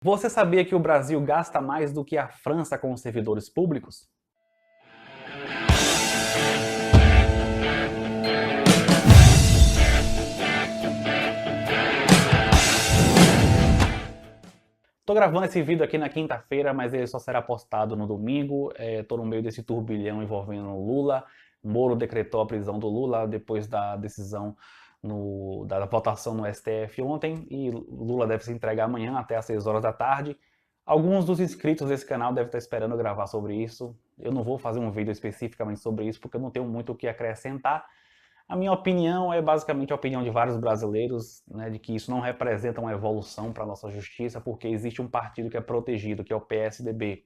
Você sabia que o Brasil gasta mais do que a França com os servidores públicos? Tô gravando esse vídeo aqui na quinta-feira, mas ele só será postado no domingo. Tô no meio desse turbilhão envolvendo o Lula. Moro decretou a prisão do Lula depois da decisão da votação no STF ontem, e Lula deve se entregar amanhã até às 6 horas da tarde. Alguns dos inscritos desse canal devem estar esperando eu gravar sobre isso. Eu não vou fazer um vídeo especificamente sobre isso, porque eu não tenho muito o que acrescentar. A minha opinião é basicamente a opinião de vários brasileiros, né, de que isso não representa uma evolução para a nossa justiça, porque existe um partido que é protegido, que é o PSDB.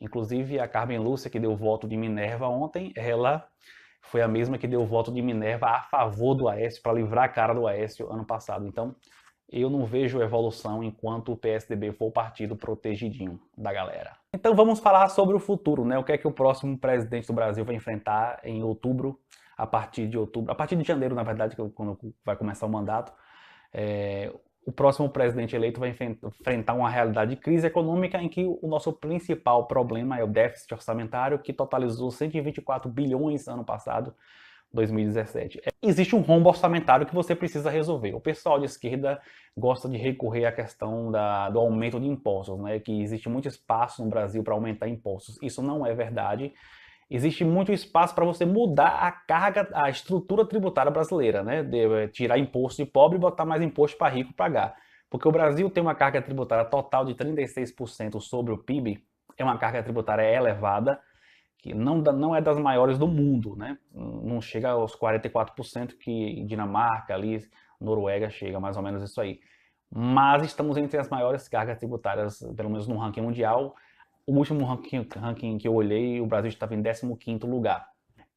Inclusive, a Carmen Lúcia, que deu o voto de Minerva ontem, ela foi a mesma que deu o voto de Minerva a favor do Aécio, para livrar a cara do Aécio ano passado. Então, eu não vejo evolução enquanto o PSDB for o partido protegidinho da galera. Então vamos falar sobre o futuro, né? O que é que o próximo presidente do Brasil vai enfrentar em outubro, a partir de janeiro, na verdade, quando vai começar o mandato. O próximo presidente eleito vai enfrentar uma realidade de crise econômica em que o nosso principal problema é o déficit orçamentário, que totalizou 124 bilhões ano passado, 2017. Existe um rombo orçamentário que você precisa resolver. O pessoal de esquerda gosta de recorrer à questão do aumento de impostos, né? Que existe muito espaço no Brasil para aumentar impostos. Isso não é verdade. Existe muito espaço para você mudar a carga, a estrutura tributária brasileira, né? Tirar imposto de pobre e botar mais imposto para rico pagar. Porque o Brasil tem uma carga tributária total de 36% sobre o PIB, é uma carga tributária elevada, que não é das maiores do mundo, né? Não chega aos 44% que Dinamarca, ali, Noruega chega, mais ou menos isso aí. Mas estamos entre as maiores cargas tributárias, pelo menos no ranking mundial. O último ranking que eu olhei, o Brasil estava em 15º lugar.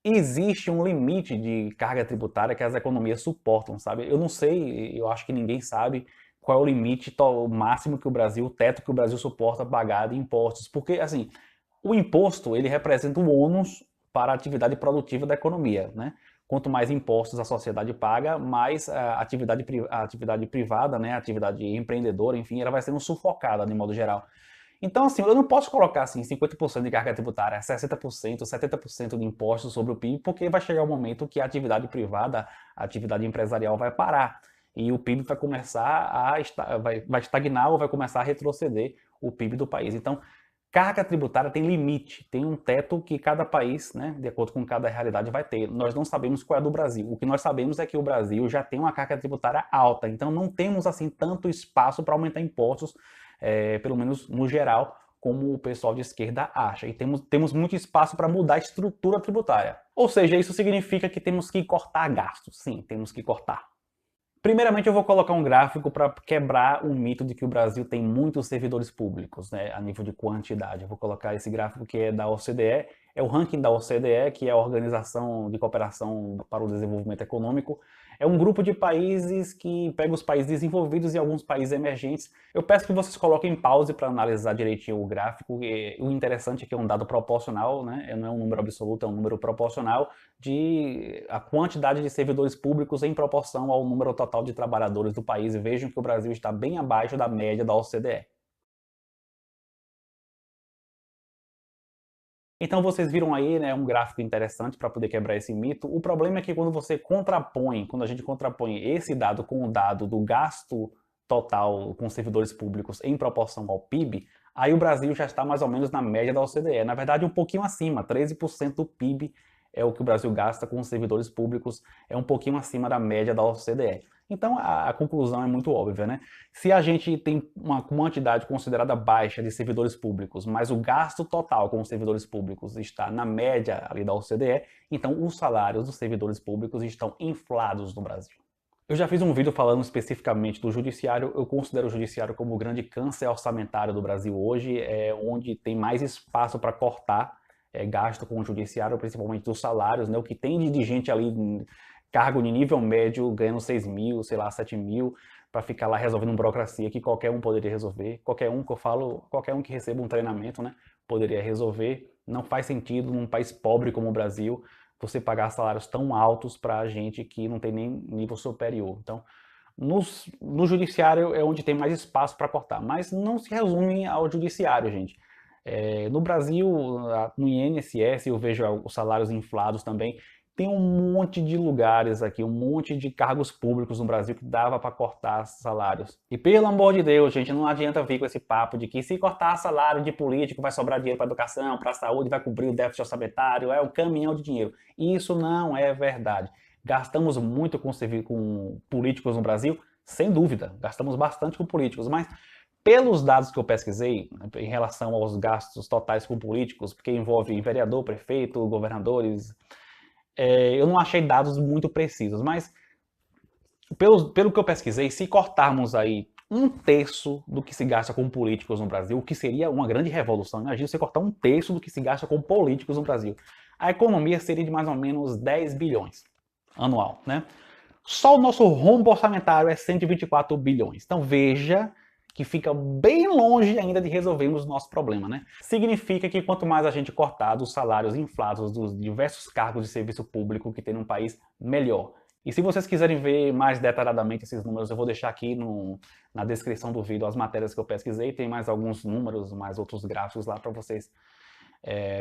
Existe um limite de carga tributária que as economias suportam, sabe? Eu não sei, eu acho que ninguém sabe qual é o limite máximo que o Brasil, o teto que o Brasil suporta pagar de impostos. Porque, assim, o imposto, ele representa o ônus para a atividade produtiva da economia, né? Quanto mais impostos a sociedade paga, mais a atividade privada, né, a atividade empreendedora, enfim, ela vai sendo sufocada de modo geral. Então, assim, eu não posso colocar assim 50% de carga tributária, 60%, 70% de impostos sobre o PIB, porque vai chegar um momento que a atividade privada, a atividade empresarial vai parar e o PIB vai começar vai estagnar ou vai começar a retroceder o PIB do país. Então, carga tributária tem limite, tem um teto que cada país, né, de acordo com cada realidade, vai ter. Nós não sabemos qual é a do Brasil. O que nós sabemos é que o Brasil já tem uma carga tributária alta, então não temos assim tanto espaço para aumentar impostos, pelo menos no geral, como o pessoal de esquerda acha. E temos muito espaço para mudar a estrutura tributária. Ou seja, isso significa que temos que cortar gastos. Sim, temos que cortar. Primeiramente, eu vou colocar um gráfico para quebrar o mito de que o Brasil tem muitos servidores públicos, né, a nível de quantidade. Eu vou colocar esse gráfico que é da OCDE, é o ranking da OCDE, que é a Organização de Cooperação para o Desenvolvimento Econômico. É um grupo de países que pega os países desenvolvidos e alguns países emergentes. Eu peço que vocês coloquem pause para analisar direitinho o gráfico. O interessante é que é um dado proporcional, né, não é um número absoluto, é um número proporcional de a quantidade de servidores públicos em proporção ao número total de trabalhadores do país. E vejam que o Brasil está bem abaixo da média da OCDE. Então vocês viram aí, né, um gráfico interessante para poder quebrar esse mito. O problema é que quando a gente contrapõe esse dado com o dado do gasto total com servidores públicos em proporção ao PIB, aí o Brasil já está mais ou menos na média da OCDE. Na verdade, um pouquinho acima, 13% do PIB é o que o Brasil gasta com servidores públicos, é um pouquinho acima da média da OCDE. Então a conclusão é muito óbvia, né? Se a gente tem uma quantidade considerada baixa de servidores públicos, mas o gasto total com os servidores públicos está na média ali da OCDE, então os salários dos servidores públicos estão inflados no Brasil. Eu já fiz um vídeo falando especificamente do judiciário. Eu considero o judiciário como o grande câncer orçamentário do Brasil hoje, onde tem mais espaço para cortar gasto com o judiciário, principalmente dos salários, né? O que tem de gente ali, cargo de nível médio, ganhando 6 mil, sei lá, 7 mil, para ficar lá resolvendo burocracia que qualquer um poderia resolver. Qualquer um que eu falo, qualquer um que receba um treinamento, né, poderia resolver. Não faz sentido num país pobre como o Brasil você pagar salários tão altos para gente que não tem nem nível superior. Então, No judiciário é onde tem mais espaço para cortar, mas não se resume ao judiciário, gente. No Brasil, no INSS, eu vejo os salários inflados também. Tem um monte de lugares aqui, um monte de cargos públicos no Brasil que dava para cortar salários. E pelo amor de Deus, gente, não adianta vir com esse papo de que se cortar salário de político vai sobrar dinheiro para educação, para a saúde, vai cobrir o déficit orçamentário, é um caminhão de dinheiro. Isso não é verdade. Gastamos muito com políticos no Brasil, sem dúvida, gastamos bastante com políticos, mas pelos dados que eu pesquisei em relação aos gastos totais com políticos, porque envolve vereador, prefeito, governadores, eu não achei dados muito precisos, mas pelo que eu pesquisei, se cortarmos aí 1/3 do que se gasta com políticos no Brasil, o que seria uma grande revolução, imagina você cortar 1/3 do que se gasta com políticos no Brasil, a economia seria de mais ou menos 10 bilhões anual, né? Só o nosso rombo orçamentário é 124 bilhões. Então veja que fica bem longe ainda de resolvermos o nosso problema, né? Significa que quanto mais a gente cortar dos salários inflados dos diversos cargos de serviço público que tem no país, melhor. E se vocês quiserem ver mais detalhadamente esses números, eu vou deixar aqui na descrição do vídeo as matérias que eu pesquisei, tem mais alguns números, mais outros gráficos lá para vocês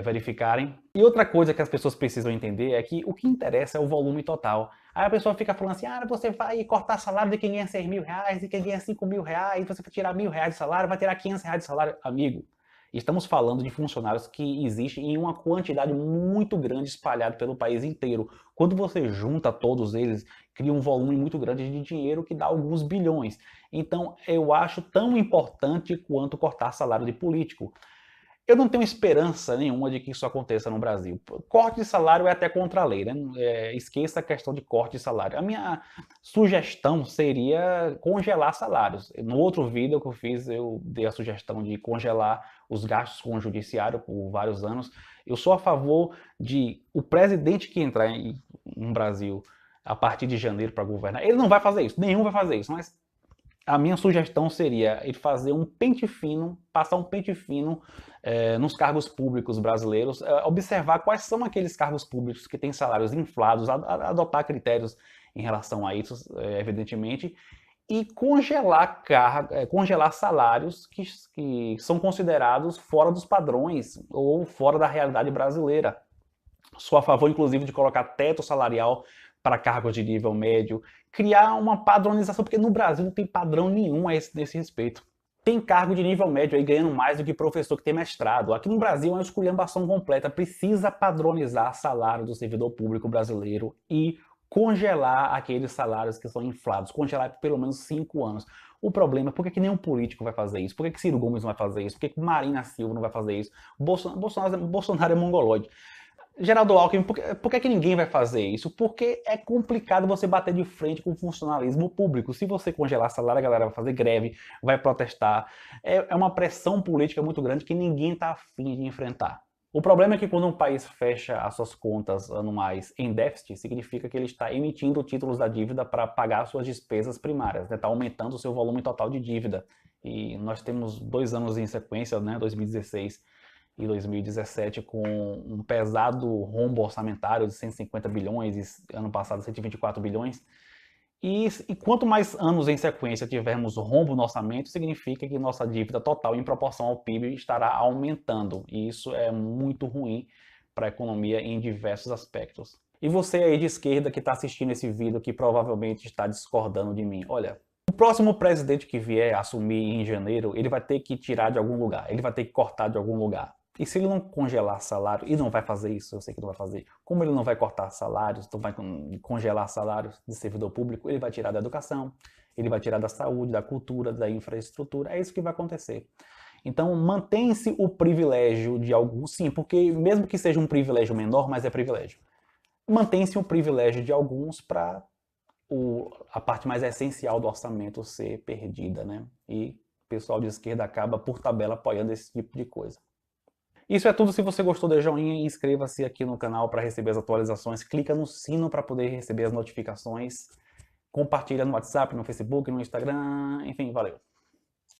verificarem. E outra coisa que as pessoas precisam entender é que o que interessa é o volume total. Aí a pessoa fica falando assim, você vai cortar salário de quem ganha 6 mil reais, de quem ganha 5 mil reais, você vai tirar 1.000 reais de salário, vai tirar 500 reais de salário. Amigo, estamos falando de funcionários que existem em uma quantidade muito grande espalhada pelo país inteiro. Quando você junta todos eles, cria um volume muito grande de dinheiro que dá alguns bilhões. Então eu acho tão importante quanto cortar salário de político. Eu não tenho esperança nenhuma de que isso aconteça no Brasil. Corte de salário é até contra a lei, né? Esqueça a questão de corte de salário. A minha sugestão seria congelar salários. No outro vídeo que eu fiz, eu dei a sugestão de congelar os gastos com o judiciário por vários anos. Eu sou a favor de o presidente que entrar no Brasil a partir de janeiro para governar, ele não vai fazer isso, nenhum vai fazer isso, mas a minha sugestão seria ele fazer um pente fino, passar um pente fino nos cargos públicos brasileiros, observar quais são aqueles cargos públicos que têm salários inflados, adotar critérios em relação a isso, evidentemente, e congelar salários que são considerados fora dos padrões ou fora da realidade brasileira. Sou a favor, inclusive, de colocar teto salarial para cargos de nível médio, criar uma padronização, porque no Brasil não tem padrão nenhum nesse respeito. Tem cargo de nível médio aí ganhando mais do que professor que tem mestrado. Aqui no Brasil é uma esculhambação completa. Precisa padronizar salário do servidor público brasileiro e congelar aqueles salários que são inflados, congelar por pelo menos 5 anos. O problema é por que nenhum político vai fazer isso? Por que Ciro Gomes não vai fazer isso? Por que Marina Silva não vai fazer isso? Bolsonaro é mongoloide. Geraldo Alckmin, por que ninguém vai fazer isso? Porque é complicado você bater de frente com o funcionalismo público. Se você congelar salário, a galera vai fazer greve, vai protestar. É uma pressão política muito grande que ninguém está afim de enfrentar. O problema é que quando um país fecha as suas contas anuais em déficit, significa que ele está emitindo títulos da dívida para pagar suas despesas primárias, está aumentando o seu volume total de dívida. E nós temos 2 anos em sequência, 2016 e 2017, com um pesado rombo orçamentário de 150 bilhões e ano passado 124 bilhões. E quanto mais anos em sequência tivermos rombo no orçamento, significa que nossa dívida total em proporção ao PIB estará aumentando. E isso é muito ruim para a economia em diversos aspectos. E você aí de esquerda que está assistindo esse vídeo, que provavelmente está discordando de mim, olha, o próximo presidente que vier assumir em janeiro, ele vai ter que tirar de algum lugar, ele vai ter que cortar de algum lugar. E se ele não congelar salário, e não vai fazer isso, eu sei que não vai fazer, como ele não vai cortar salários, não vai congelar salários de servidor público, ele vai tirar da educação, ele vai tirar da saúde, da cultura, da infraestrutura, é isso que vai acontecer. Então mantém-se o privilégio de alguns, sim, porque mesmo que seja um privilégio menor, mas é privilégio. Mantém-se o privilégio de alguns para a parte mais essencial do orçamento ser perdida, né? E o pessoal de esquerda acaba, por tabela, apoiando esse tipo de coisa. Isso é tudo. Se você gostou, dê joinha e inscreva-se aqui no canal para receber as atualizações. Clica no sino para poder receber as notificações. Compartilha no WhatsApp, no Facebook, no Instagram, enfim, valeu.